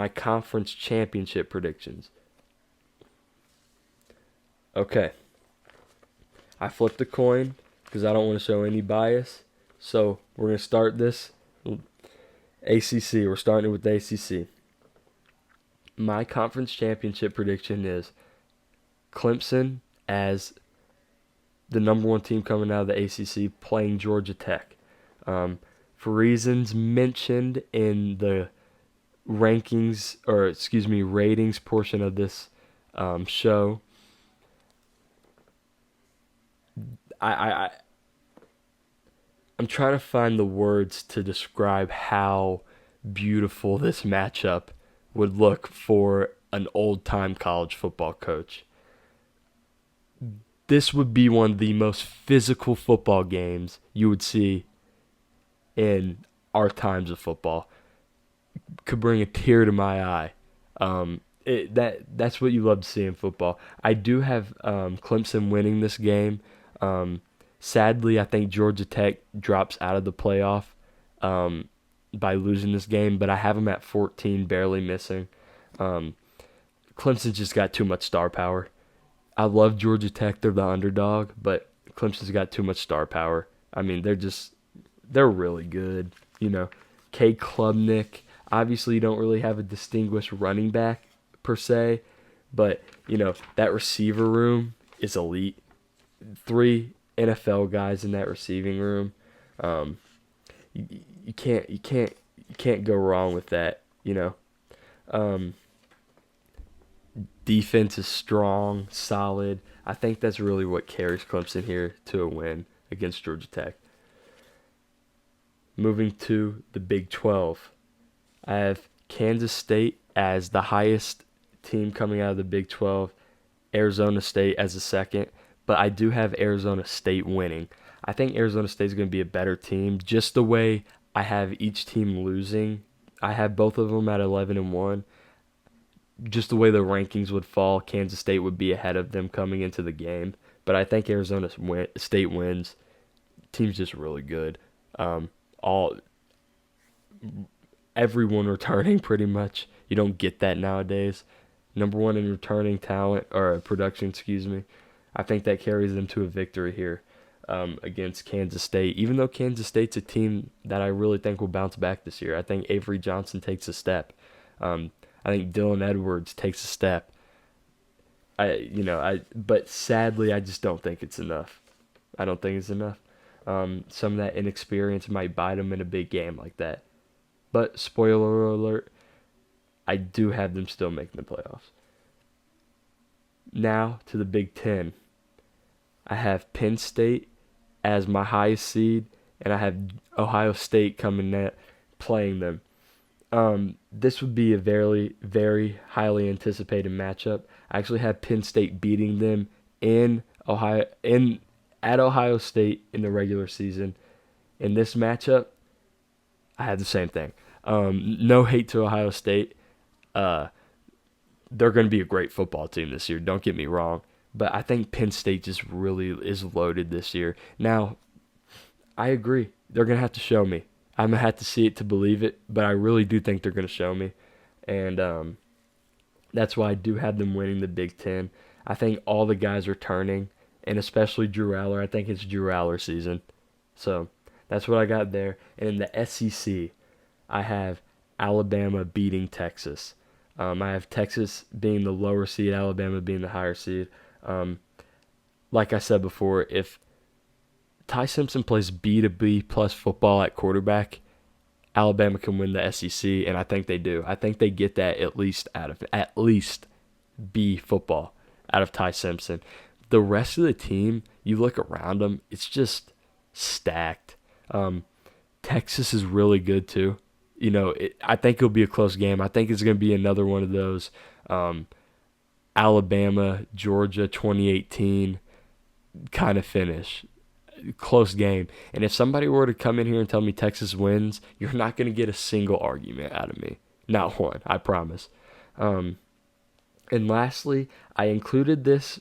my conference championship predictions. Okay, I flipped a coin because I don't want to show any bias. So we're going to start this ACC. We're starting with the ACC. My conference championship prediction is Clemson as the number one team coming out of the ACC playing Georgia Tech. For reasons mentioned in the ratings portion of this show, I I'm trying to find the words to describe how beautiful this matchup would look for an old-time college football coach. This would be one of the most physical football games you would see in our times of football. Could bring a tear to my eye. That's what you love to see in football. I do have Clemson winning this game. Sadly, I think Georgia Tech drops out of the playoff by losing this game, but I have them at 14, barely missing. Clemson's just got too much star power. I love Georgia Tech; they're the underdog, but Clemson's got too much star power. I mean, they're really good. K. Klubnik. Obviously, you don't really have a distinguished running back per se, but that receiver room is elite. 3 NFL guys in that receiving room. You can't go wrong with that. Defense is strong, solid. I think that's really what carries Clemson here to a win against Georgia Tech. Moving to the Big 12, I have Kansas State as the highest team coming out of the Big 12, Arizona State as the second, but I do have Arizona State winning. I think Arizona State is going to be a better team, just the way I have each team losing. I have both of them at 11-1. Just the way the rankings would fall, Kansas State would be ahead of them coming into the game. But I think Arizona State wins. Team's just really good. Everyone returning pretty much. You don't get that nowadays. Number one in returning talent or production, excuse me. I think that carries them to a victory here against Kansas State. Even though Kansas State's a team that I really think will bounce back this year. I think Avery Johnson takes a step. I think Dylan Edwards takes a step. But sadly, I just don't think it's enough. I don't think it's enough. Some of that inexperience might bite them in a big game like that. But spoiler alert, I do have them still making the playoffs. Now to the Big Ten. I have Penn State as my highest seed, and I have Ohio State coming net playing them. This would be a very, very highly anticipated matchup. I actually have Penn State beating them at Ohio State in the regular season. In this matchup, I have the same thing. No hate to Ohio State. They're going to be a great football team this year. Don't get me wrong. But I think Penn State just really is loaded this year. Now, I agree. They're going to have to show me. I'm going to have to see it to believe it, but I really do think they're going to show me. And that's why I do have them winning the Big Ten. I think all the guys returning, and especially Drew Aller. I think it's Drew Aller season. So that's what I got there. And in the SEC, I have Alabama beating Texas. I have Texas being the lower seed, Alabama being the higher seed. Like I said before, if Ty Simpson plays B to B plus football at quarterback, Alabama can win the SEC, and I think they do. I think they get that at least B football out of Ty Simpson. The rest of the team, you look around them, it's just stacked. Texas is really good too. I think it'll be a close game. I think it's going to be another one of those Alabama, Georgia 2018 kind of finish. Close game. And if somebody were to come in here and tell me Texas wins, you're not going to get a single argument out of me. Not one, I promise. And lastly, I included this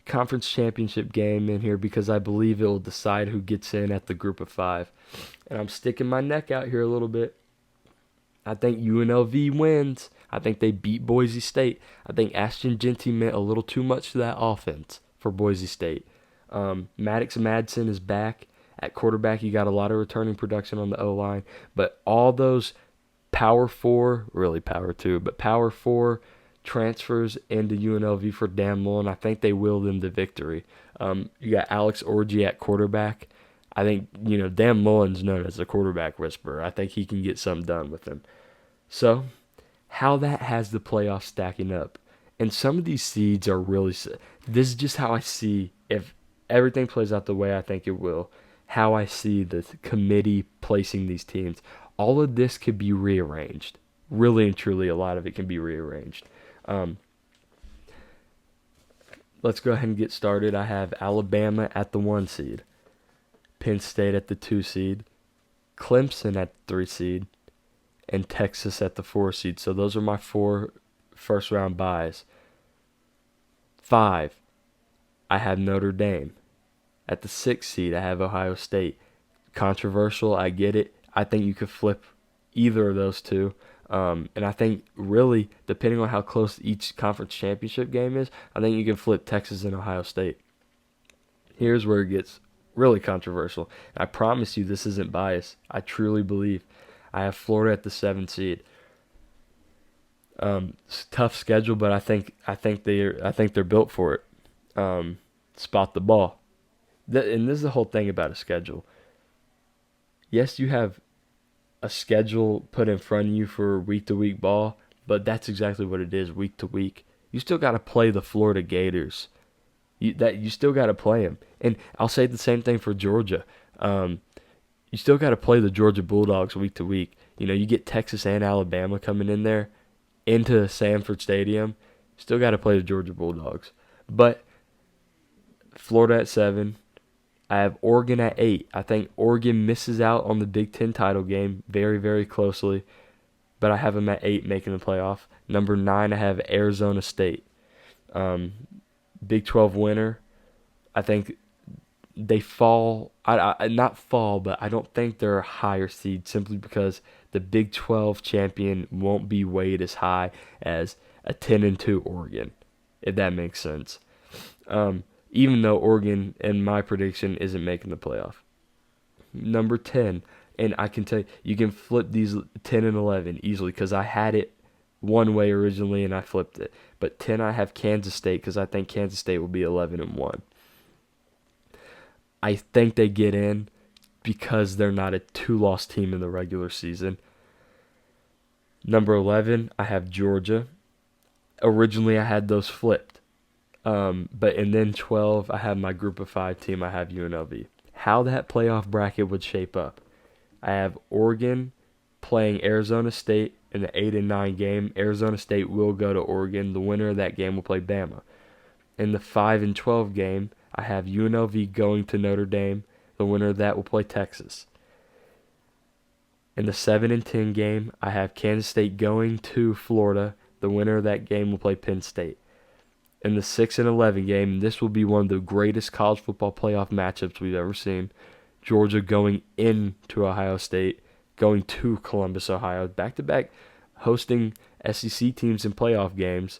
conference championship game in here because I believe it will decide who gets in at the group of 5. And I'm sticking my neck out here a little bit. I think UNLV wins. I think they beat Boise State. I think Ashton Genty meant a little too much to that offense for Boise State. Maddox Madsen is back. At quarterback, you got a lot of returning production on the O-line. But all those Power 4, really Power 2, but Power 4 transfers into UNLV for Dan Mullen, I think they will them to victory. You got Alex Orji at quarterback. I think, Dan Mullen's known as the quarterback whisperer. I think he can get something done with him. So, how that has the playoffs stacking up. And some of these seeds are really... This is just how I see, if everything plays out the way I think it will, how I see the committee placing these teams. All of this could be rearranged. Really and truly, a lot of it can be rearranged. Let's go ahead and get started. I have Alabama at the 1 seed, Penn State at the 2 seed, Clemson at the 3 seed, and Texas at the 4 seed. So those are my 4 first-round byes. 5, I have Notre Dame. At the 6 seed, I have Ohio State. Controversial, I get it. I think you could flip either of those two. And I think really, depending on how close each conference championship game is, I think you can flip Texas and Ohio State. Here's where it gets really controversial. I promise you this isn't bias. I truly believe. I have Florida at the 7 seed. Tough schedule, but I think they're built for it. Spot the ball. And this is the whole thing about a schedule. Yes, you have a schedule put in front of you for week-to-week ball, but that's exactly what it is, week-to-week. You still got to play the Florida Gators. You still got to play them. And I'll say the same thing for Georgia. You still got to play the Georgia Bulldogs week-to-week. You get Texas and Alabama coming in there into Sanford Stadium. Still got to play the Georgia Bulldogs. But Florida at 7. I have Oregon at 8. I think Oregon misses out on the Big Ten title game very, very closely. But I have them at 8 making the playoff. Number 9, I have Arizona State. Big 12 winner. I think they fall. Not fall, but I don't think they're a higher seed simply because the Big 12 champion won't be weighed as high as a 10-2 Oregon, if that makes sense. Even though Oregon, in my prediction, isn't making the playoff. Number 10, and I can tell you, you can flip these 10 and 11 easily because I had it one way originally and I flipped it. But 10, I have Kansas State because I think Kansas State will be 11-1. I think they get in because they're not a 2-loss team in the regular season. Number 11, I have Georgia. Originally, I had those flipped. And then 12, I have my group of 5 team. I have UNLV. How that playoff bracket would shape up. I have Oregon playing Arizona State in the 8 and 9 game. Arizona State will go to Oregon. The winner of that game will play Bama. In the 5 and 12 game, I have UNLV going to Notre Dame. The winner of that will play Texas. In the 7 and 10 game, I have Kansas State going to Florida. The winner of that game will play Penn State. In the 6 and 11 game, this will be one of the greatest college football playoff matchups we've ever seen. Georgia going into Ohio State, going to Columbus, Ohio, back-to-back hosting SEC teams in playoff games.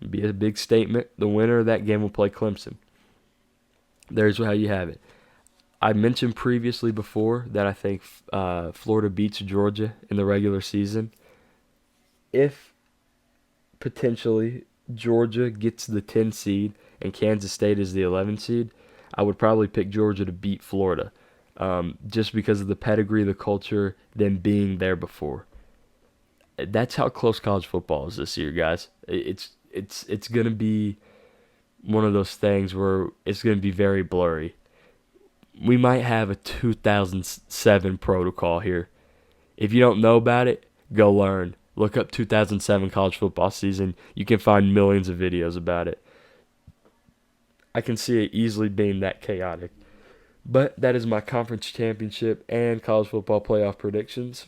It'll be a big statement. The winner of that game will play Clemson. There's how you have it. I mentioned previously before that I think Florida beats Georgia in the regular season. If potentially Georgia gets the 10 seed and Kansas State is the 11 seed, I would probably pick Georgia to beat Florida, just because of the pedigree, the culture, them being there before. That's how close college football is this year, guys. It's going to be one of those things where it's going to be very blurry. We might have a 2007 protocol here. If you don't know about it, go learn. Look up 2007 college football season. You can find millions of videos about it. I can see it easily being that chaotic. But that is my conference championship and college football playoff predictions.